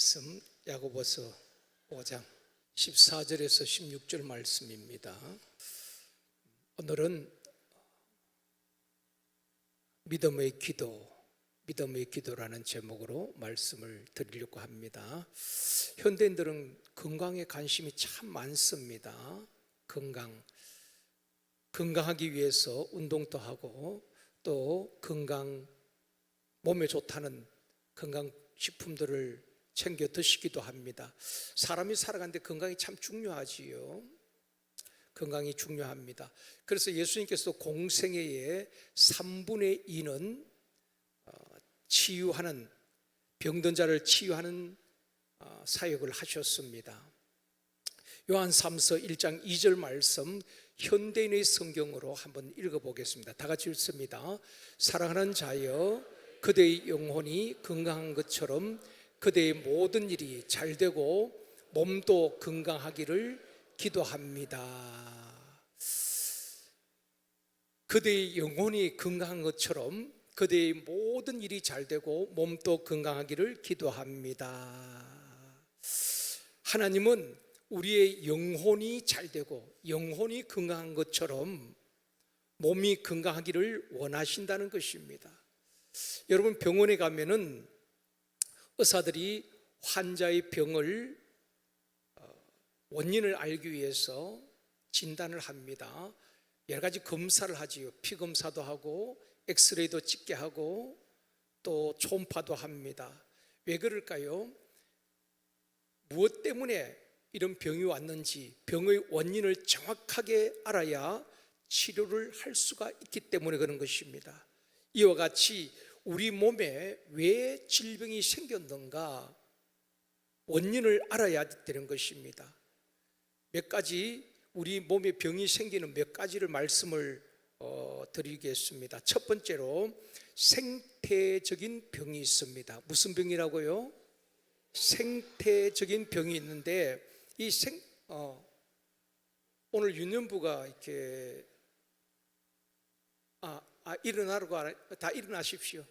말씀 야고보서 5장 14절에서 16절 말씀입니다. 오늘은 믿음의 기도라는 제목으로 말씀을 드리려고 합니다. 현대인들은 건강에 관심이 참 많습니다. 건강하기 위해서 운동도 하고 또 몸에 좋다는 건강식품들을 챙겨 드시기도 합니다. 사람이 살아가는데 건강이 참 중요하지요. 건강이 중요합니다. 그래서 예수님께서도 공생애의 3분의 2는 치유하는, 병든 자를 치유하는 사역을 하셨습니다. 요한 3서 1장 2절 말씀 현대인의 성경으로 한번 읽어보겠습니다. 다 같이 읽습니다. 사랑하는 자여, 그대의 영혼이 건강한 것처럼 그대의 모든 일이 잘되고 몸도 건강하기를 기도합니다. 그대의 영혼이 건강한 것처럼 그대의 모든 일이 잘되고 몸도 건강하기를 기도합니다. 하나님은 우리의 영혼이 잘되고 영혼이 건강한 것처럼 몸이 건강하기를 원하신다는 것입니다. 여러분, 병원에 가면은 의사들이 환자의 병을 원인을 알기 위해서 진단을 합니다. 여러 가지 검사를 하지요. 피 검사도 하고 엑스레이도 찍게 하고 또 초음파도 합니다. 왜 그럴까요? 무엇 때문에 이런 병이 왔는지 병의 원인을 정확하게 알아야 치료를 할 수가 있기 때문에 그런 것입니다. 이와 같이 우리 몸에 왜 질병이 생겼는가 원인을 알아야 되는 것입니다. 몇 가지 우리 몸에 병이 생기는 몇 가지를 말씀을 드리겠습니다. 첫 번째로 생태적인 병이 있습니다. 무슨 병이라고요? 생태적인 병이 있는데 오늘 유년부가 이렇게 일어나라고 다 일어나십시오.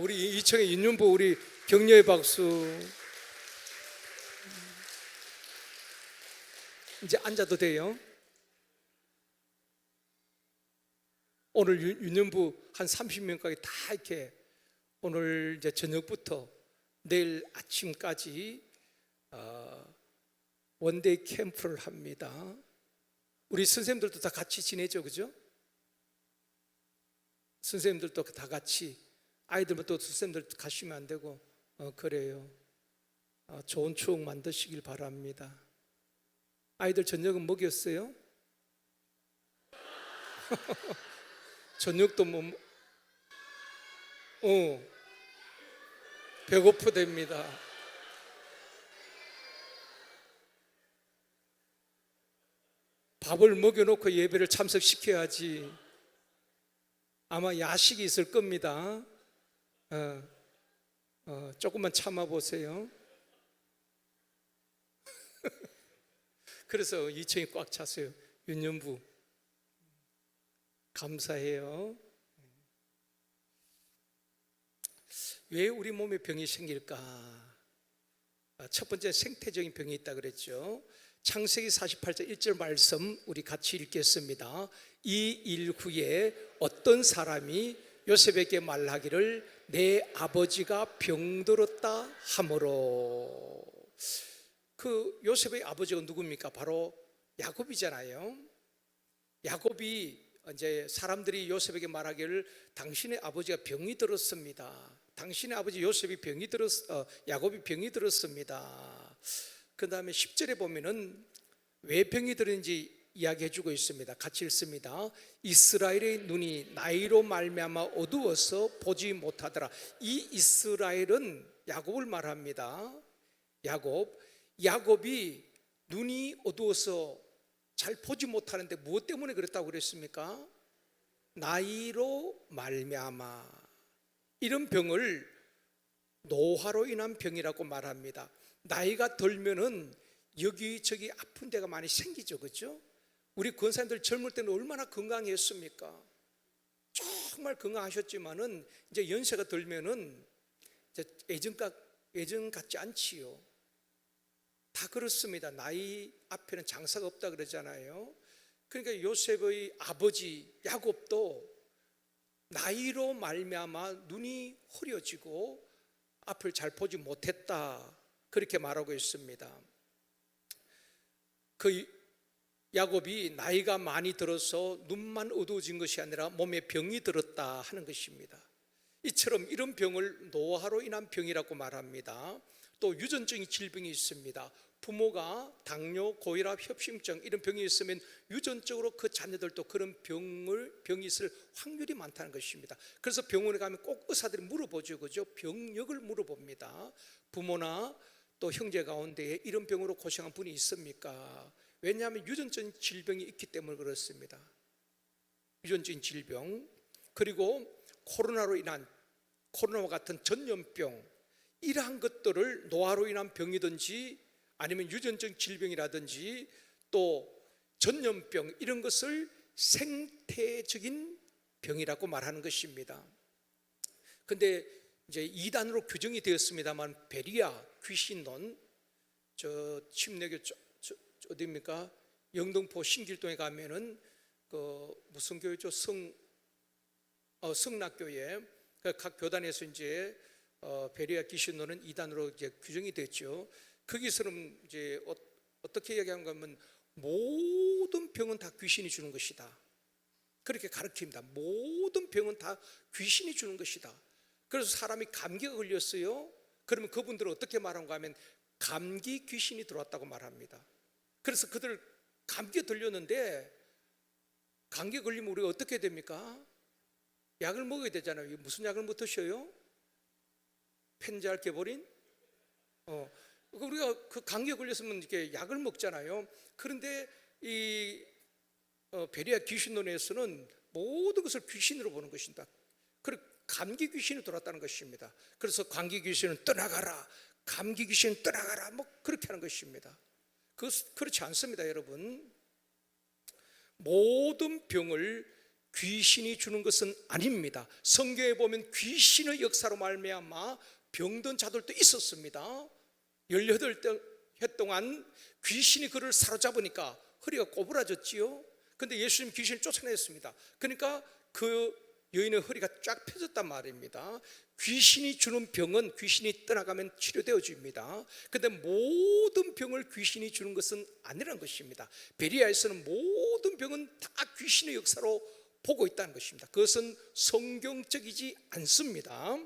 우리 이청의 윤윤부 우리 격려의 박수. 이제 앉아도 돼요. 오늘 윤윤부 한 30명까지 다 이렇게 오늘 이제 저녁부터 내일 아침까지 원데이 캠프를 합니다. 우리 선생님들도 다 같이 지내죠, 그죠? 선생님들도 다 같이, 아이들도 또 선생님들 가시면 안 되고 그래요. 좋은 추억 만드시길 바랍니다. 아이들 저녁은 먹였어요? 저녁도 배고프답니다. 밥을 먹여놓고 예배를 참석시켜야지. 아마 야식이 있을 겁니다. 조금만 참아보세요. 그래서 이청이 꽉 찼어요. 윤년부 감사해요. 왜 우리 몸에 병이 생길까? 첫 번째 생태적인 병이 있다 그랬죠. 창세기 48장 1절 말씀 우리 같이 읽겠습니다. 이 일 후에 어떤 사람이 요셉에게 말하기를 내 아버지가 병들었다 하므로. 그 요셉의 아버지가 누굽니까? 바로 야곱이잖아요. 야곱이 이제 사람들이 요셉에게 말하기를 당신의 아버지가 병이 들었습니다. 당신의 아버지 요셉이 야곱이 병이 들었습니다. 그 다음에 10절에 보면은 왜 병이 들었는지 이야기해주고 있습니다. 같이 읽습니다. 이스라엘의 눈이 나이로 말미암아 어두워서 보지 못하더라. 이 이스라엘은 야곱을 말합니다. 야곱이 눈이 어두워서 잘 보지 못하는데 무엇 때문에 그랬다고 그랬습니까? 나이로 말미암아. 이런 병을 노화로 인한 병이라고 말합니다. 나이가 들면은 여기저기 아픈 데가 많이 생기죠, 그렇죠? 우리 권사님들 젊을 때는 얼마나 건강했습니까? 정말 건강하셨지만은 이제 연세가 들면은 이제 예전과 예전 같지 않지요. 다 그렇습니다. 나이 앞에는 장사가 없다 그러잖아요. 그러니까 요셉의 아버지 야곱도 나이로 말미암아 눈이 흐려지고 앞을 잘 보지 못했다, 그렇게 말하고 있습니다. 그 야곱이 나이가 많이 들어서 눈만 어두워진 것이 아니라 몸에 병이 들었다 하는 것입니다. 이처럼 이런 병을 노화로 인한 병이라고 말합니다. 또 유전적인 질병이 있습니다. 부모가 당뇨, 고혈압, 협심증 이런 병이 있으면 유전적으로 그 자녀들도 그런 병이 있을 확률이 많다는 것입니다. 그래서 병원에 가면 꼭 의사들이 물어보죠, 그죠? 병력을 물어봅니다. 부모나 또 형제 가운데에 이런 병으로 고생한 분이 있습니까? 왜냐하면 유전적인 질병이 있기 때문에 그렇습니다. 유전적인 질병, 그리고 코로나와 같은 전염병, 이러한 것들을 노화로 인한 병이든지 아니면 유전적 질병이라든지 또 전염병, 이런 것을 생태적인 병이라고 말하는 것입니다. 근데 이제 이단으로 규정이 되었습니다만 베리아 귀신론, 저 침례교 어디입니까? 영등포 신길동에 가면은 그 무슨 교회죠? 성락교회, 각 교단에서 이제 베리아 귀신론은 이단으로 이제 규정이 됐죠. 거기서는 이제 어떻게 이야기하는가 하면 모든 병은 다 귀신이 주는 것이다, 그렇게 가르칩니다. 모든 병은 다 귀신이 주는 것이다. 그래서 사람이 감기가 걸렸어요. 그러면 그분들은 어떻게 말하는가 하면 감기 귀신이 들어왔다고 말합니다. 그래서 그들 감기에 들렸는데 감기에 걸리면 우리가 어떻게 됩니까? 약을 먹어야 되잖아요. 무슨 약을 못 드셔요? 펜잘 개버린? 우리가 그 감기에 걸렸으면 이렇게 약을 먹잖아요. 그런데 이 베리아 귀신론에서는 모든 것을 귀신으로 보는 것입니다. 그리고 감기 귀신이 들어왔다는 것입니다. 그래서 감기 귀신은 떠나가라, 감기 귀신은 떠나가라, 뭐 그렇게 하는 것입니다. 그렇지 않습니다, 여러분. 모든 병을 귀신이 주는 것은 아닙니다. 성경에 보면 귀신의 역사로 말미암아 병든 자들도 있었습니다. 18해 동안 귀신이 그를 사로잡으니까 허리가 꼬부라졌지요. 근데 예수님 귀신을 쫓아냈습니다. 그러니까 그 여인의 허리가 쫙 펴졌단 말입니다. 귀신이 주는 병은 귀신이 떠나가면 치료되어 줍니다. 그런데 모든 병을 귀신이 주는 것은 아니라는 것입니다. 베리아에서는 모든 병은 다 귀신의 역사로 보고 있다는 것입니다. 그것은 성경적이지 않습니다.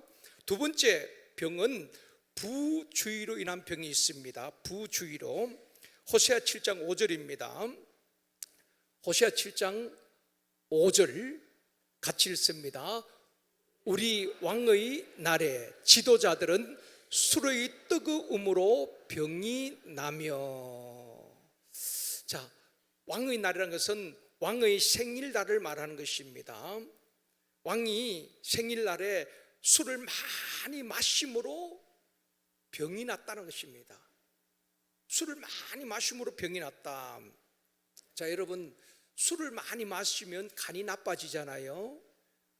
두 번째 병은 부주의로 인한 병이 있습니다. 부주의로. 호세아 7장 5절입니다. 호세아 7장 5절 같이 읽습니다. 우리 왕의 날에 지도자들은 술의 뜨거움으로 병이 나며. 자, 왕의 날이라는 것은 왕의 생일날을 말하는 것입니다. 왕이 생일날에 술을 많이 마심으로 병이 났다는 것입니다. 술을 많이 마심으로 병이 났다. 자, 여러분, 술을 많이 마시면 간이 나빠지잖아요.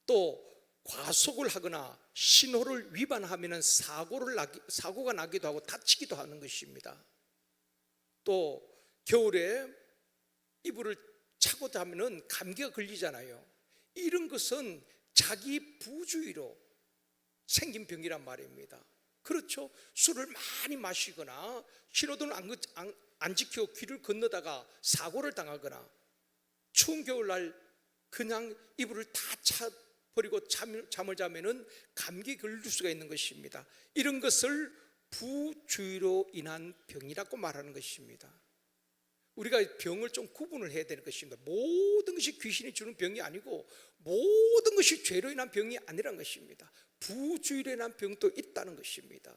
또 과속을 하거나 신호를 위반하면 사고가 나기도 하고 다치기도 하는 것입니다. 또 겨울에 이불을 차고 자면은 감기가 걸리잖아요. 이런 것은 자기 부주의로 생긴 병이란 말입니다. 그렇죠. 술을 많이 마시거나 신호등을 안 지키고 길을 건너다가 사고를 당하거나 추운 겨울날 그냥 이불을 다 차버리고 잠을 자면은 감기 걸릴 수가 있는 것입니다. 이런 것을 부주의로 인한 병이라고 말하는 것입니다. 우리가 병을 좀 구분을 해야 되는 것입니다. 모든 것이 귀신이 주는 병이 아니고 모든 것이 죄로 인한 병이 아니라는 것입니다. 부주의로 인한 병도 있다는 것입니다.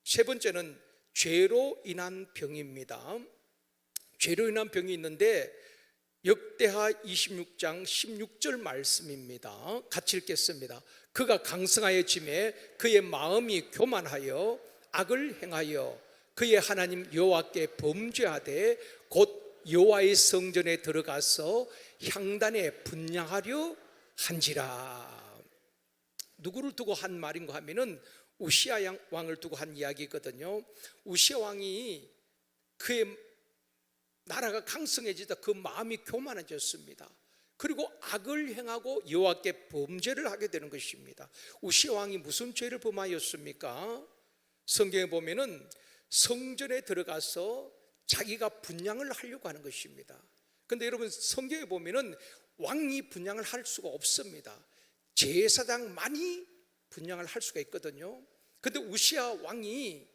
세 번째는 죄로 인한 병입니다. 죄로 인한 병이 있는데 역대하 26장 16절 말씀입니다. 같이 읽겠습니다. 그가 강성하여짐에 그의 마음이 교만하여 악을 행하여 그의 하나님 여호와께 범죄하되 곧 여호와의 성전에 들어가서 향단에 분향하려 한지라. 누구를 두고 한 말인가 하면은 우시아 왕을 두고 한 이야기거든요. 우시아 왕이 그의 나라가 강성해지다 그 마음이 교만해졌습니다. 그리고 악을 행하고 여호와께 범죄를 하게 되는 것입니다. 우시아 왕이 무슨 죄를 범하였습니까? 성경에 보면은 성전에 들어가서 자기가 분향을 하려고 하는 것입니다. 그런데 여러분, 성경에 보면은 왕이 분향을 할 수가 없습니다. 제사장만이 분향을 할 수가 있거든요. 그런데 우시아 왕이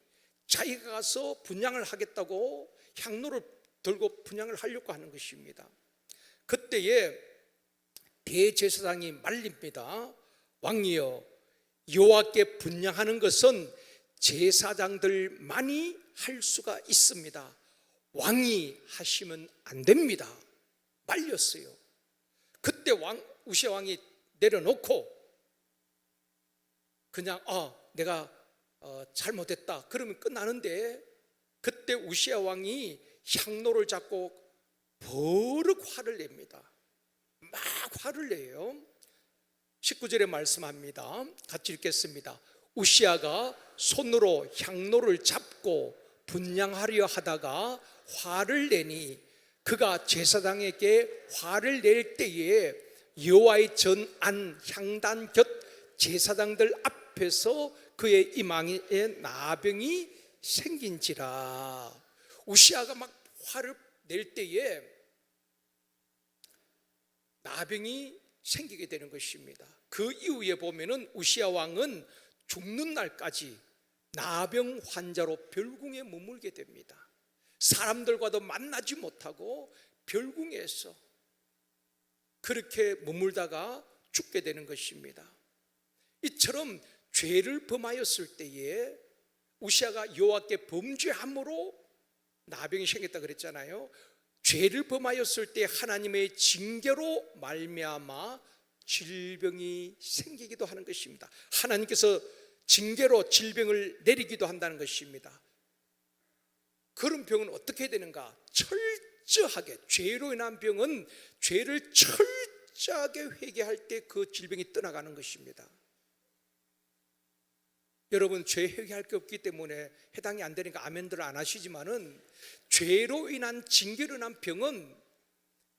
자기가 가서 분향을 하겠다고 향로를 들고 분향을 하려고 하는 것입니다. 그때에 대제사장이 말립니다. 왕이여, 여호와께 분향하는 것은 제사장들만이 할 수가 있습니다. 왕이 하시면 안 됩니다. 말렸어요. 그때 우시아 왕이 내려놓고 그냥 내가 잘못했다 그러면 끝나는데, 그때 우시아 왕이 향로를 잡고 버럭 화를 냅니다. 막 화를 내요. 19절에 말씀합니다. 같이 읽겠습니다. 우시아가 손으로 향로를 잡고 분향하려 하다가 화를 내니 그가 제사장에게 화를 낼 때에 여호와의 전안 향단 곁 제사장들 앞에서 그의 이마에 나병이 생긴지라. 우시아가 막 화를 낼 때에 나병이 생기게 되는 것입니다. 그 이후에 보면은 우시아 왕은 죽는 날까지 나병 환자로 별궁에 머물게 됩니다. 사람들과도 만나지 못하고 별궁에서 그렇게 머물다가 죽게 되는 것입니다. 이처럼 죄를 범하였을 때에 우시아가 여호와께 범죄함으로 나병이 생겼다 그랬잖아요. 죄를 범하였을 때 하나님의 징계로 말미암아 질병이 생기기도 하는 것입니다. 하나님께서 징계로 질병을 내리기도 한다는 것입니다. 그런 병은 어떻게 되는가? 철저하게, 죄로 인한 병은 죄를 철저하게 회개할 때 그 질병이 떠나가는 것입니다. 여러분, 죄 회개할 게 없기 때문에 해당이 안 되니까 아멘들 안 하시지만은, 죄로 인한 징계로 인한 병은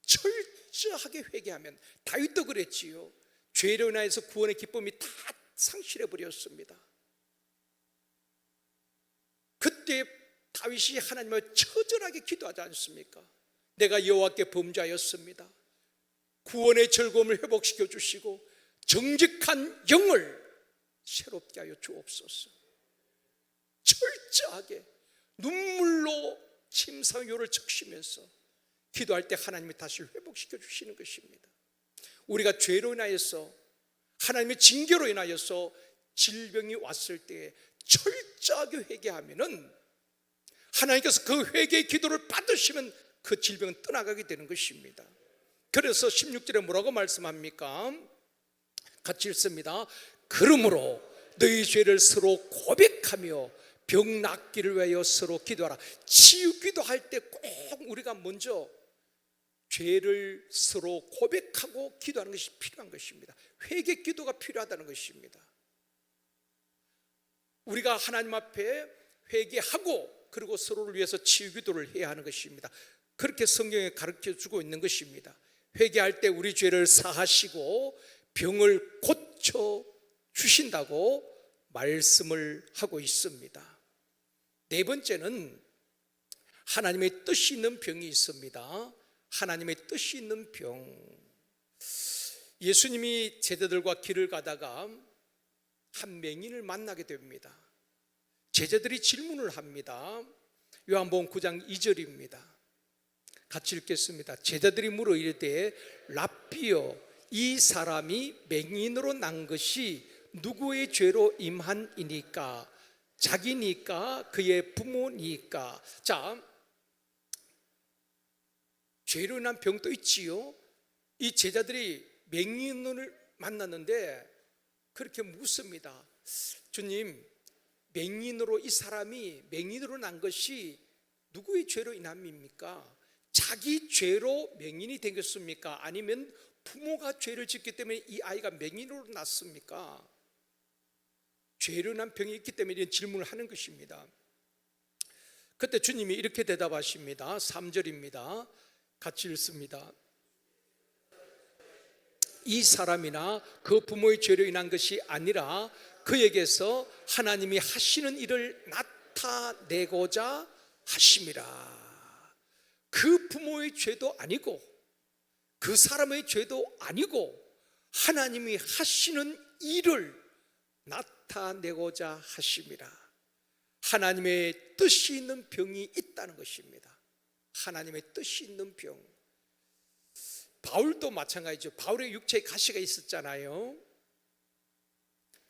철저하게 회개하면, 다윗도 그랬지요. 죄로 인해서 구원의 기쁨이 다 상실해 버렸습니다. 그때 다윗이 하나님을 처절하게 기도하지 않습니까? 내가 여호와께 범죄하였습니다. 구원의 즐거움을 회복시켜 주시고 정직한 영을 새롭게 하여 주옵소서. 철저하게 눈물로 침상효를 적시면서 기도할 때 하나님이 다시 회복시켜 주시는 것입니다. 우리가 죄로 인하여서, 하나님의 징계로 인하여서 질병이 왔을 때 철저하게 회개하면은 하나님께서 그 회개의 기도를 받으시면 그 질병은 떠나가게 되는 것입니다. 그래서 16절에 뭐라고 말씀합니까? 같이 읽습니다. 그러므로 너희 죄를 서로 고백하며 병 낫기를 위하여 서로 기도하라. 치유기도 할 때 꼭 우리가 먼저 죄를 서로 고백하고 기도하는 것이 필요한 것입니다. 회개 기도가 필요하다는 것입니다. 우리가 하나님 앞에 회개하고 그리고 서로를 위해서 치유기도를 해야 하는 것입니다. 그렇게 성경에 가르쳐주고 있는 것입니다. 회개할 때 우리 죄를 사하시고 병을 고쳐 주신다고 말씀을 하고 있습니다. 네 번째는 하나님의 뜻이 있는 병이 있습니다. 하나님의 뜻이 있는 병. 예수님이 제자들과 길을 가다가 한 맹인을 만나게 됩니다. 제자들이 질문을 합니다. 요한복음 9장 2절입니다. 같이 읽겠습니다. 제자들이 물어 이르되 랍비여, 이 사람이 맹인으로 난 것이 누구의 죄로 임한이니까? 자기니까? 그의 부모니까? 자, 죄로 인한 병도 있지요. 이 제자들이 맹인을 만났는데 그렇게 묻습니다. 주님, 맹인으로, 이 사람이 맹인으로 난 것이 누구의 죄로 인함입니까? 자기 죄로 맹인이 되겠습니까? 아니면 부모가 죄를 짓기 때문에 이 아이가 맹인으로 났습니까? 죄로 인한 병이 있기 때문에 이런 질문을 하는 것입니다. 그때 주님이 이렇게 대답하십니다. 3절입니다. 같이 읽습니다. 이 사람이나 그 부모의 죄로 인한 것이 아니라 그에게서 하나님이 하시는 일을 나타내고자 하심이라. 그 부모의 죄도 아니고 그 사람의 죄도 아니고 하나님이 하시는 일을 나타내고자 하심이라. 하나님의 뜻이 있는 병이 있다는 것입니다. 하나님의 뜻이 있는 병. 바울도 마찬가지죠. 바울의 육체에 가시가 있었잖아요.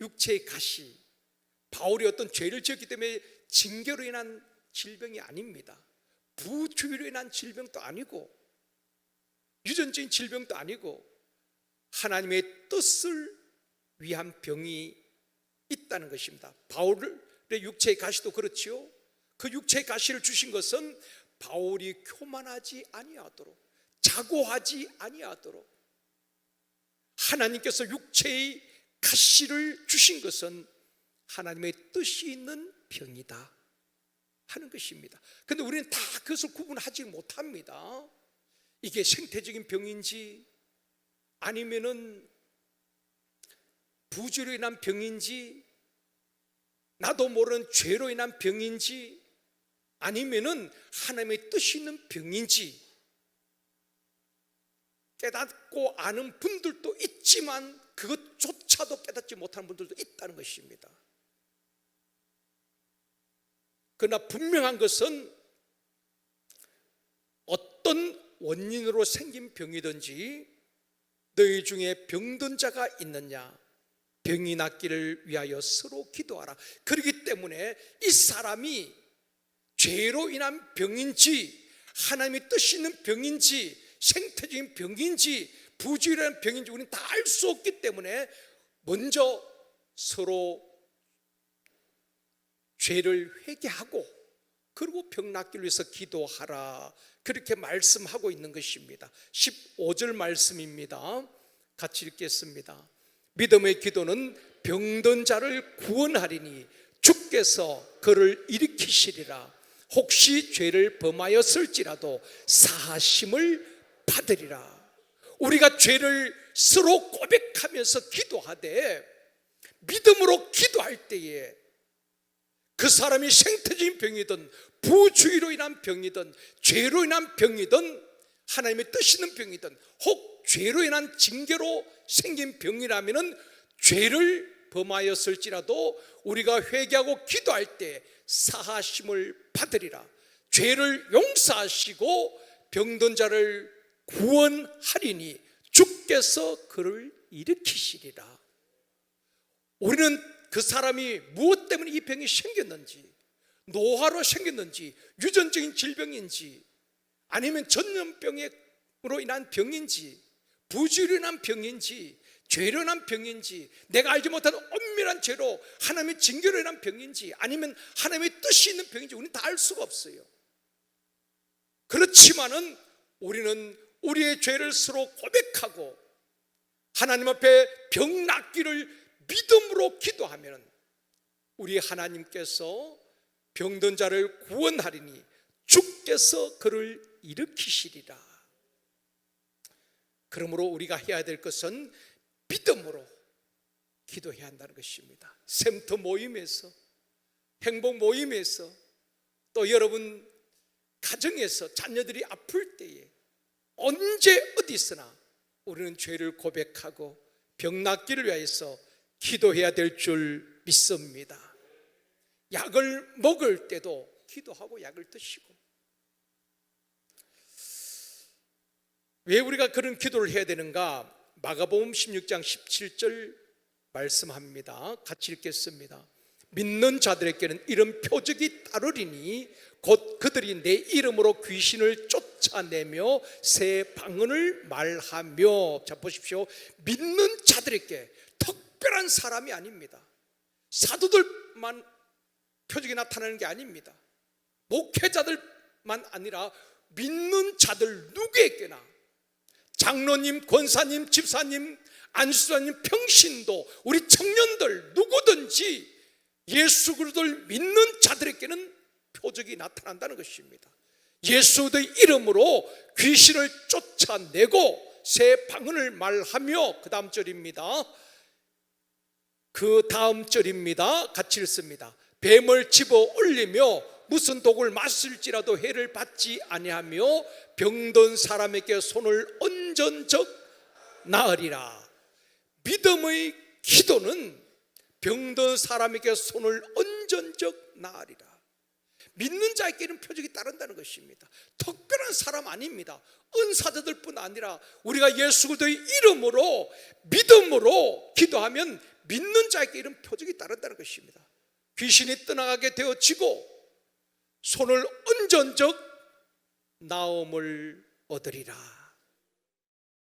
육체의 가시. 바울이 어떤 죄를 지었기 때문에 징계로 인한 질병이 아닙니다. 부주의로 인한 질병도 아니고 유전적인 질병도 아니고 하나님의 뜻을 위한 병이 있다는 것입니다. 바울의 육체의 가시도 그렇지요. 그 육체의 가시를 주신 것은 바울이 교만하지 아니하도록, 자고하지 아니하도록, 하나님께서 육체의 가시를 주신 것은 하나님의 뜻이 있는 병이다 하는 것입니다. 그런데 우리는 다 그것을 구분하지 못합니다. 이게 생태적인 병인지 아니면은 부주로 인한 병인지, 나도 모르는 죄로 인한 병인지, 아니면은 하나님의 뜻이 있는 병인지 깨닫고 아는 분들도 있지만 그것조차도 깨닫지 못하는 분들도 있다는 것입니다. 그러나 분명한 것은 어떤 원인으로 생긴 병이든지 너희 중에 병든 자가 있느냐, 병이 낫기를 위하여 서로 기도하라. 그렇기 때문에 이 사람이 죄로 인한 병인지 하나님의 뜻이 있는 병인지 생태적인 병인지 부주의로 인한 병인지 우리는 다 알 수 없기 때문에 먼저 서로 죄를 회개하고 그리고 병 낫기를 위해서 기도하라, 그렇게 말씀하고 있는 것입니다. 15절 말씀입니다. 같이 읽겠습니다. 믿음의 기도는 병든 자를 구원하리니 주께서 그를 일으키시리라. 혹시 죄를 범하였을지라도 사하심을 받으리라. 우리가 죄를 서로 고백하면서 기도하되 믿음으로 기도할 때에 그 사람이 생태적인 병이든 부주의로 인한 병이든 죄로 인한 병이든 하나님의 뜻 있는 병이든 혹 죄로 인한 징계로 생긴 병이라면 죄를 범하였을지라도 우리가 회개하고 기도할 때 사하심을 받으리라. 죄를 용서하시고 병든 자를 구원하리니 주께서 그를 일으키시리라. 우리는 그 사람이 무엇 때문에 이 병이 생겼는지, 노화로 생겼는지, 유전적인 질병인지, 아니면 전염병으로 인한 병인지, 부주의로 인한 병인지, 죄로 인한 병인지, 내가 알지 못하는 엄밀한 죄로 하나님의 징계로 인한 병인지, 아니면 하나님의 뜻이 있는 병인지 우리는 다 알 수가 없어요. 그렇지만은 우리는 우리의 죄를 서로 고백하고 하나님 앞에 병 낫기를 믿음으로 기도하면 우리 하나님께서 병든 자를 구원하리니 주께서 그를 일으키시리라. 그러므로 우리가 해야 될 것은 믿음으로 기도해야 한다는 것입니다. 샘터 모임에서, 행복 모임에서, 또 여러분 가정에서 자녀들이 아플 때에 언제 어디서나 우리는 죄를 고백하고 병 낫기를 위해서 기도해야 될 줄 믿습니다. 약을 먹을 때도 기도하고 약을 드시고. 왜 우리가 그런 기도를 해야 되는가? 마가복음 16장 17절 말씀합니다. 같이 읽겠습니다. 믿는 자들에게는 이런 표적이 따르리니 곧 그들이 내 이름으로 귀신을 쫓아내며 새 방언을 말하며. 자 보십시오. 믿는 자들에게, 특별한 사람이 아닙니다. 사도들만 표적이 나타나는 게 아닙니다. 목회자들만 아니라 믿는 자들 누구에게나, 장로님, 권사님, 집사님, 안수사님, 평신도, 우리 청년들 누구든지 예수 그리스도를 믿는 자들에게는 표적이 나타난다는 것입니다. 예수의 이름으로 귀신을 쫓아내고 새 방언을 말하며, 그 다음 절입니다. 같이 읽습니다. 뱀을 집어 올리며 무슨 독을 마실지라도 해를 받지 아니하며 병든 사람에게 손을 얹은즉 나으리라. 믿음의 기도는 병든 사람에게 손을 얹은즉 나으리라. 믿는 자에게는 표적이 따른다는 것입니다. 특별한 사람 아닙니다. 은사자들 뿐 아니라 우리가 예수 그리스도의 이름으로 믿음으로 기도하면 믿는 자에게 이런 표적이 따른다는 것입니다. 귀신이 떠나가게 되어지고 손을 얹은즉 나음을 얻으리라.